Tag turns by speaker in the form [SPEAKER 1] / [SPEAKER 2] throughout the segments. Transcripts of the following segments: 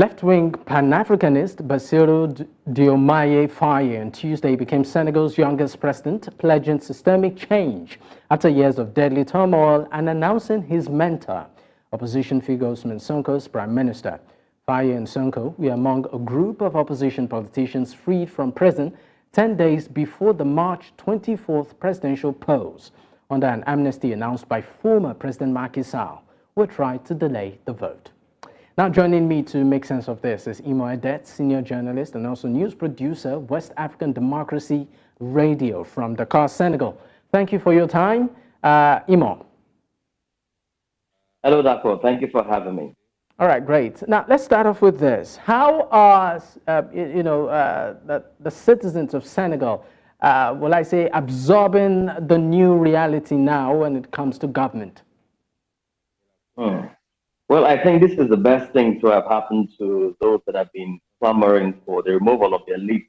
[SPEAKER 1] Left-wing pan-Africanist Bassirou Diomaye Faye on Tuesday became Senegal's youngest president, pledging systemic change after years of deadly turmoil and announcing his mentor, opposition figure Ousmane Sonko, as prime minister. Faye and Sonko were among a group of opposition politicians freed from prison 10 days before the March 24th presidential polls, under an amnesty announced by former President Macky Sall, who tried to delay the vote. Now joining me to make sense of this is inaugurated, senior journalist and also news producer, West African Democracy Radio from Dakar, Senegal. Thank you for your time, Imo.
[SPEAKER 2] Hello, Dakar. Thank you for having me.
[SPEAKER 1] All right, great. Now let's start off with this. How are the citizens of Senegal, will I say, absorbing the new reality now when it comes to government?
[SPEAKER 2] Well, I think this is the best thing to have happened to those that have been clamoring for the removal of the elite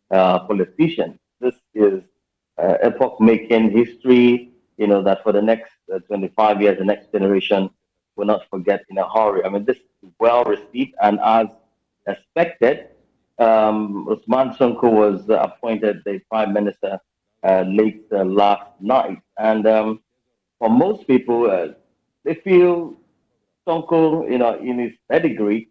[SPEAKER 2] politicians. This is epoch-making history, that for the next 25 years, the next generation will not forget in a hurry. I mean, this is well received, and as expected, Ousmane Sonko was appointed the prime minister late last night. And for most people, they feel Sonko, in his pedigree,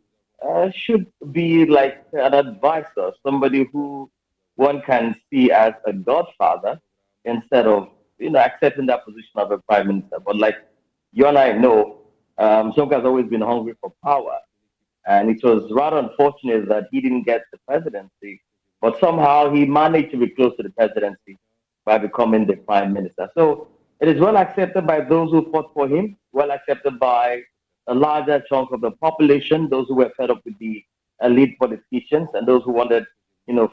[SPEAKER 2] should be like an advisor, somebody who one can see as a godfather instead of, accepting that position of a prime minister. But like you and I know, Sonko has always been hungry for power. And it was rather unfortunate that he didn't get the presidency, but somehow he managed to be close to the presidency by becoming the prime minister. So it is well accepted by those who fought for him, well accepted by a larger chunk of the population, those who were fed up with the elite politicians and those who wanted,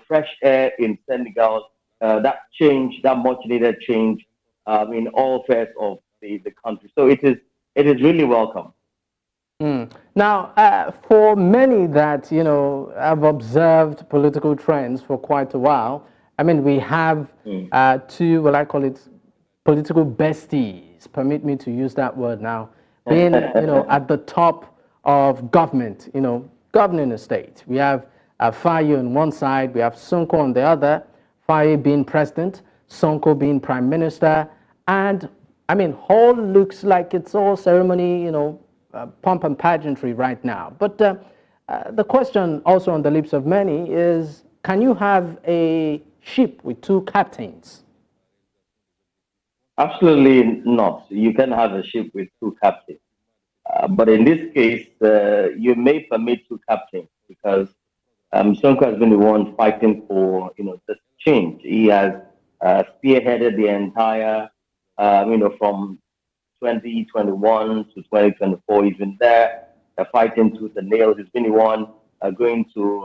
[SPEAKER 2] fresh air in Senegal, that change, that much needed change in all fares of the country. So it is really welcome.
[SPEAKER 1] Now, for many that, have observed political trends for quite a while, I mean, we have two, well, I call it political besties, permit me to use that word now, being, at the top of government, governing a state. We have Faye on one side, we have Sonko on the other, Faye being president, Sonko being prime minister, and, I mean, all looks like it's all ceremony, pomp and pageantry right now. But the question also on the lips of many is, can you have a ship with two captains?
[SPEAKER 2] Absolutely not. You can have a ship with two captains. But in this case, you may permit two captains because Sonko has been the one fighting for, this change. He has spearheaded the entire, from 2021 to 2024. He's been there fighting tooth and nail. He's been the one going to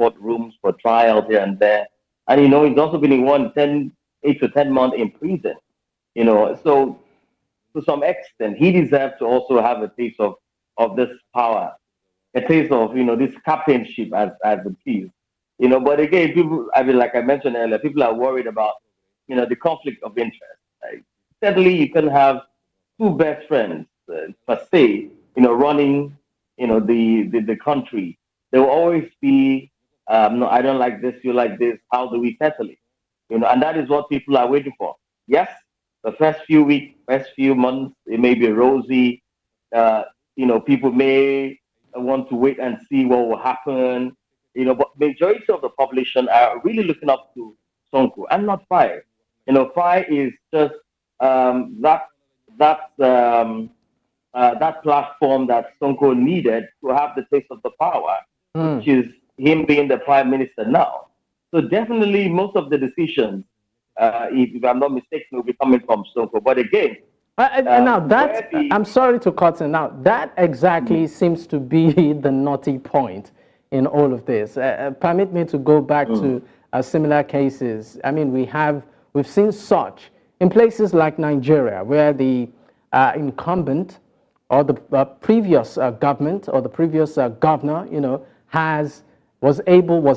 [SPEAKER 2] courtrooms for trials here and there. And, he's also been the one 8 to 10 months in prison, so to some extent, he deserves to also have a taste of this power, a taste of, this captainship as it is, but again, people, like I mentioned earlier, people are worried about, the conflict of interest. Right? Certainly, you can have two best friends, per se, running, the country. There will always be, no, I don't like this, you like this, how do we settle it? And that is what people are waiting for. Yes, the first few weeks, first few months, it may be rosy. People may want to wait and see what will happen. But majority of the population are really looking up to Sonko and not Faye. Faye is just that platform that Sonko needed to have the taste of the power, which is him being the prime minister now. So definitely most of the decisions, if I'm not mistaken, will be coming from Sonko. But again,
[SPEAKER 1] now that, I'm sorry to cut in. Now that exactly seems to be the naughty point in all of this. Permit me to go back to similar cases. I mean, we've seen such in places like Nigeria, where the incumbent or the previous government or the previous governor, was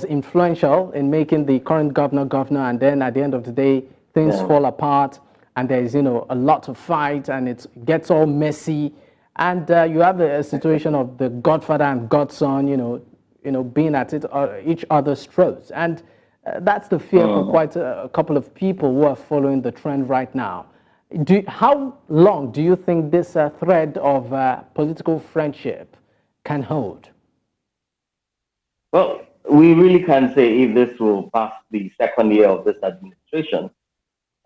[SPEAKER 1] influential in making the current governor, and then at the end of the day, things fall apart, and there's, a lot of fight, and it gets all messy, And you have a situation of the godfather and godson, being at each other's throats. And that's the fear for quite a couple of people who are following the trend right now. How long do you think this thread of political friendship can hold?
[SPEAKER 2] Well, we really can't say if this will pass the second year of this administration.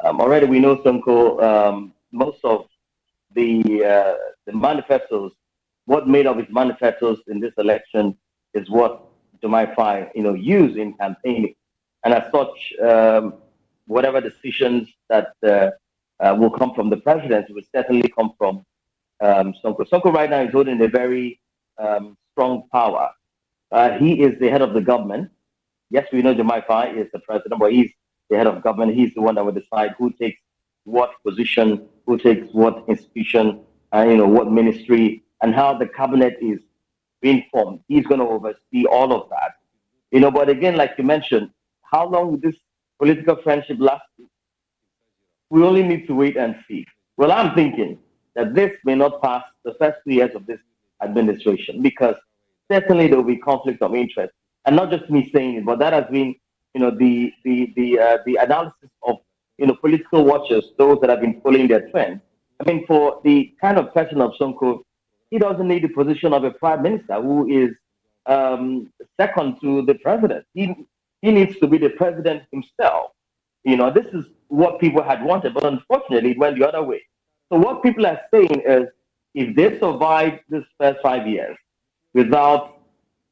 [SPEAKER 2] Already we know Sonko, most of the manifestos, what made of his manifestos in this election is what Diomaye Faye, used in campaigning. And as such, whatever decisions that will come from the presidency will certainly come from Sonko. Sonko right now is holding a very strong power. He is the head of the government. Yes, we know Diomaye Faye is the president, but he's the head of government. He's the one that will decide who takes what position, who takes what institution, what ministry, and how the cabinet is being formed. He's going to oversee all of that. But again, like you mentioned, how long will this political friendship last? We only need to wait and see. Well, I'm thinking that this may not pass the first 2 years of this administration because certainly there will be conflict of interest, and not just me saying it, but that has been, the analysis of political watchers, those that have been following their trend. I mean, for the kind of person of Sonko, he doesn't need the position of a prime minister who is second to the president. He needs to be the president himself. This is what people had wanted, but unfortunately, it went the other way. So what people are saying is, if they survive this first 5 years without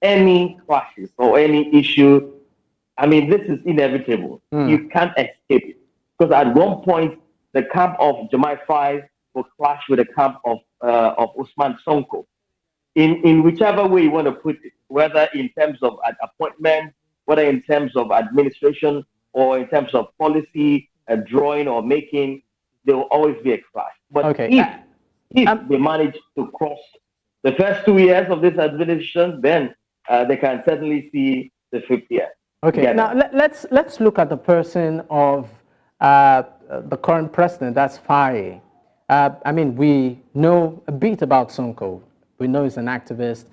[SPEAKER 2] any clashes or any issue, I mean, this is inevitable. You can't escape it. Because at one point, the camp of Diomaye Faye will clash with the camp of Ousmane Sonko. In whichever way you want to put it, whether in terms of appointment, whether in terms of administration, or in terms of policy, drawing or making, there will always be a clash. But if they manage to cross the first 2 years of this administration, then they can certainly see the fifth year.
[SPEAKER 1] Okay, now let's look at the person of the current president, that's Faye. I mean, we know a bit about Sonko. We know he's an activist,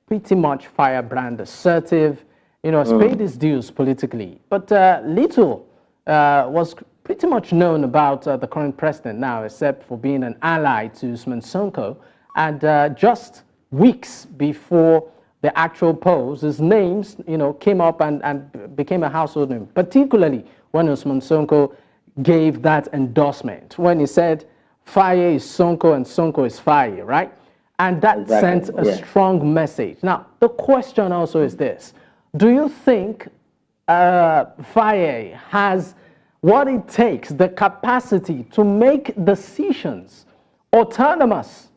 [SPEAKER 1] pretty much firebrand, assertive, has paid his dues politically. But little was pretty much known about the current president now, except for being an ally to Ousmane Sonko. And just weeks before the actual polls, his names, came up and became a household name, particularly when Ousmane Sonko gave that endorsement, when he said, Faye is Sonko and Sonko is Faye, right? And that sent a strong message. Now, the question also is this. Do you think Faye has what it takes, the capacity to make decisions autonomous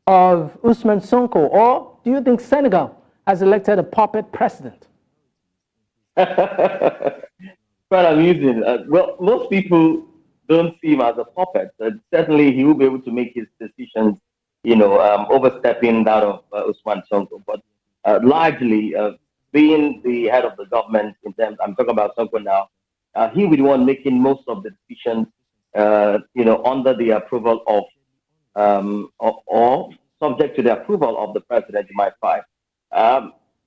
[SPEAKER 1] of Ousmane Sonko, or do you think Senegal has elected a puppet president?
[SPEAKER 2] Quite amusing. Well, most people don't see him as a puppet. Certainly, he will be able to make his decisions, overstepping that of Ousmane Sonko. But largely, being the head of the government, I'm talking about Sonko now, he will be the one making most of the decisions, under the approval of, or subject to the approval of the president, Diomaye Faye.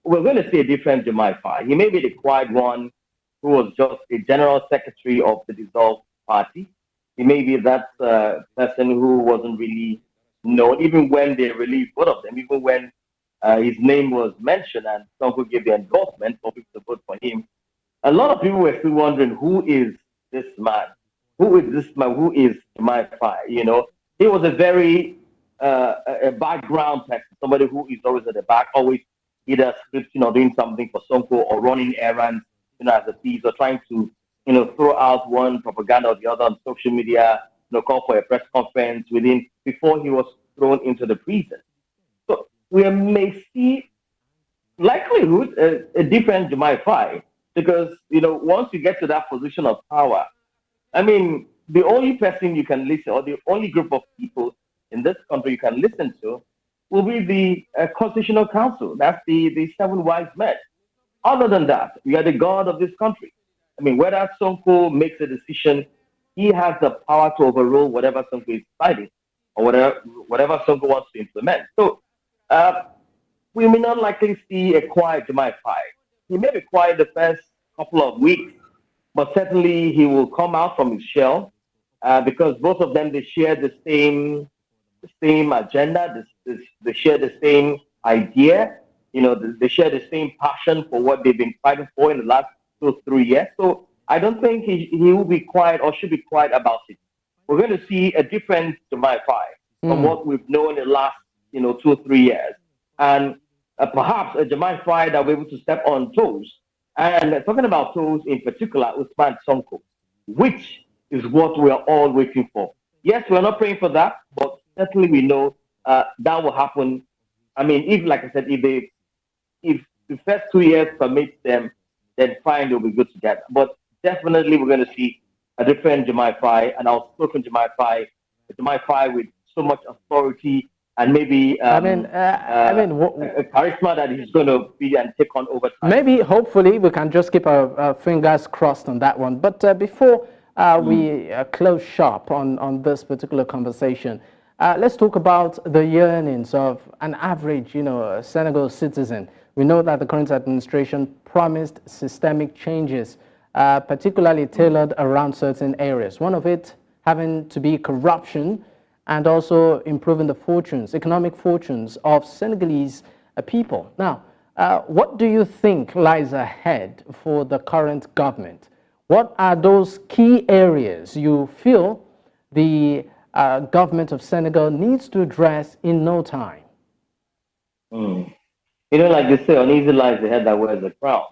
[SPEAKER 2] We're going to see a different Diomaye Faye. He may be the quiet one who was just a general secretary of the dissolved party. He may be that person who wasn't really known, even when they released both of them, even when his name was mentioned and Sonko gave the endorsement for people to vote for him. A lot of people were still wondering, who is this man? Who is this man? Who is Diomaye Faye? He was a very a background person, somebody who is always at the back, always either scripting doing something for Sonko or running errands, as a piece, or trying to, throw out one propaganda or the other on social media, call for a press conference before he was thrown into the prison. So we may see likelihood a different Diomaye Faye, because, once you get to that position of power, I mean, the only person you can listen, or the only group of people in this country you can listen to, will be the Constitutional Council. That's the seven wise men. Other than that, we are the God of this country. I mean, whether Sonko makes a decision, he has the power to overrule whatever Sonko is deciding. or whatever Sonko wants to implement. So we may not likely see a quiet Diomaye Faye. He may be quiet the first couple of weeks, but certainly he will come out from his shell because both of them, they share the same agenda, they share the same idea, they share the same passion for what they've been fighting for in the last 2 or 3 years. So I don't think he will be quiet or should be quiet about it. We're going to see a different Diomaye Faye from what we've known in the last 2 or 3 years. And perhaps a Diomaye Faye that we're able to step on toes. And talking about toes in particular, Ousmane Sonko, which is what we are all waiting for. Yes, we're not praying for that, but certainly we know that will happen. I mean, if, like I said, if the first 2 years permits them, then fine, they'll be good together. But definitely we're going to see a different Diomaye Faye, an outspoken Diomaye Faye, a Diomaye Faye with so much authority and maybe a charisma that he's going to be and take on over time.
[SPEAKER 1] Maybe, hopefully, we can just keep our fingers crossed on that one. But before we close shop on this particular conversation, let's talk about the yearnings of an average, Senegal citizen. We know that the current administration promised systemic changes, particularly tailored around certain areas. One of it having to be corruption and also improving the economic fortunes of Senegalese people. Now, what do you think lies ahead for the current government? What are those key areas you feel the government of Senegal needs to address in no time?
[SPEAKER 2] Like they say, uneasy lies the head that wears the crown.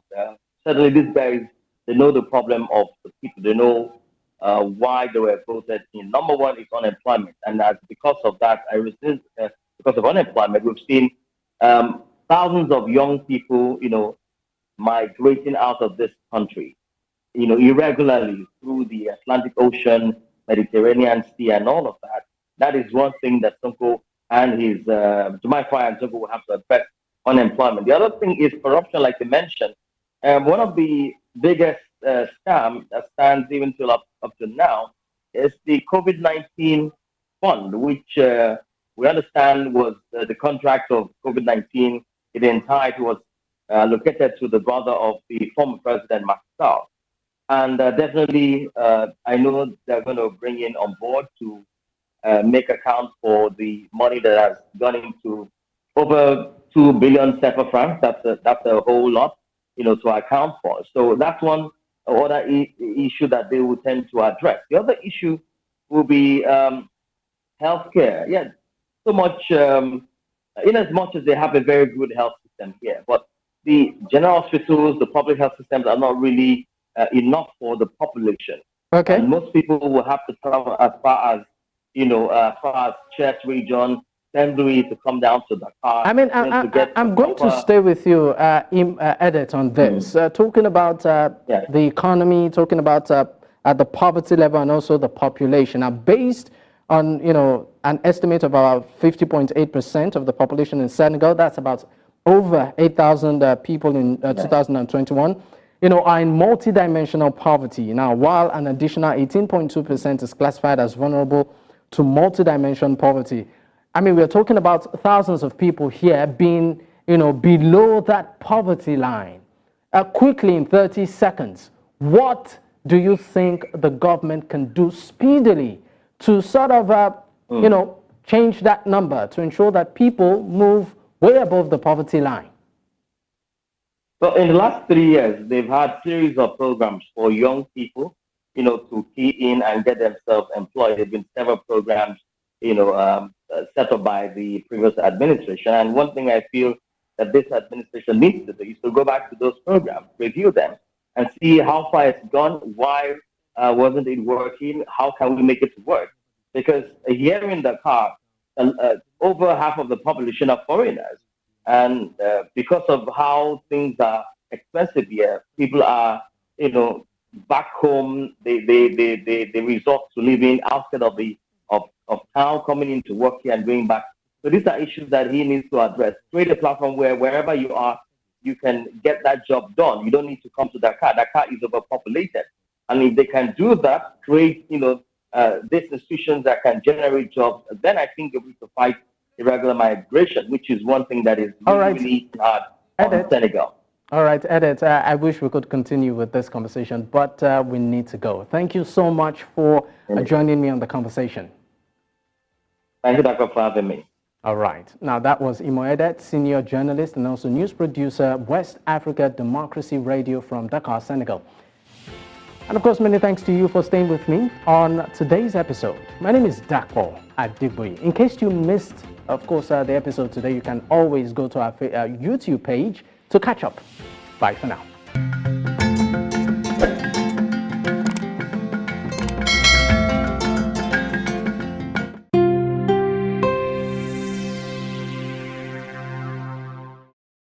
[SPEAKER 2] Certainly, these guys, they know the problem of the people. They know why they were voted in. Number one is unemployment, and because of that, because of unemployment, we've seen thousands of young people, migrating out of this country, irregularly through the Atlantic Ocean, Mediterranean Sea, and all of that. That is one thing that Sonko and his Diomaye Faye and Sonko will have to address: unemployment. The other thing is corruption, like you mentioned. One of the biggest scam that stands even till up to now is the COVID-19 fund, which we understand was the contract of COVID-19. The entirety was located to the brother of the former president, Macky Sall. And definitely, I know they're going to bring in on board to make account for the money that has gone into over 2 billion CFA francs. That's a whole lot, to account for. So that's one other issue that they will tend to address. The other issue will be healthcare. Yeah, so much, in as much as they have a very good health system here, but the general hospitals, the public health systems are not really enough for the population.
[SPEAKER 1] Okay.
[SPEAKER 2] And most people will have to travel as far as Chess region, Saint Louis, to come down to Dakar.
[SPEAKER 1] I mean, I'm going to stay with you, Edit, on this. Talking about the economy, talking about at the poverty level and also the population. Now, based on an estimate of about 50.8% of the population in Senegal, that's about over 8,000 people in 2021. Are in multidimensional poverty. Now, while an additional 18.2% is classified as vulnerable to multidimensional poverty. I mean, we're talking about thousands of people here being, below that poverty line. Quickly, in 30 seconds, what do you think the government can do speedily to sort of, change that number, to ensure that people move way above the poverty line?
[SPEAKER 2] Well, in the last 3 years, they've had series of programs for young people, to key in and get themselves employed. There have been several programs, set up by the previous administration. And one thing I feel that this administration needs to do is to go back to those programs, review them, and see how far it's gone, why wasn't it working, how can we make it work? Because here in Dakar, over half of the population are foreigners. And because of how things are expensive here, people are, back home. They resort to living outside of town, coming into work here and going back. So these are issues that he needs to address. Create a platform where wherever you are, you can get that job done. You don't need to come to Dakar. Dakar is overpopulated. And if they can do that, create, these institutions that can generate jobs, then I think we to fight irregular migration, which is one thing that is
[SPEAKER 1] All
[SPEAKER 2] really,
[SPEAKER 1] right.
[SPEAKER 2] really hard on Senegal.
[SPEAKER 1] All right, Edith, I wish we could continue with this conversation, but we need to go. Thank you so much for joining me on the conversation.
[SPEAKER 2] Thank you, Dr. for having me.
[SPEAKER 1] All right. Now, that was Imo Edet, senior journalist and also news producer, West Africa Democracy Radio from Dakar, Senegal. And of course, many thanks to you for staying with me on today's episode. My name is Dapo Adibui. In case you missed, of course, the episode today, you can always go to our YouTube page to catch up. Bye for now.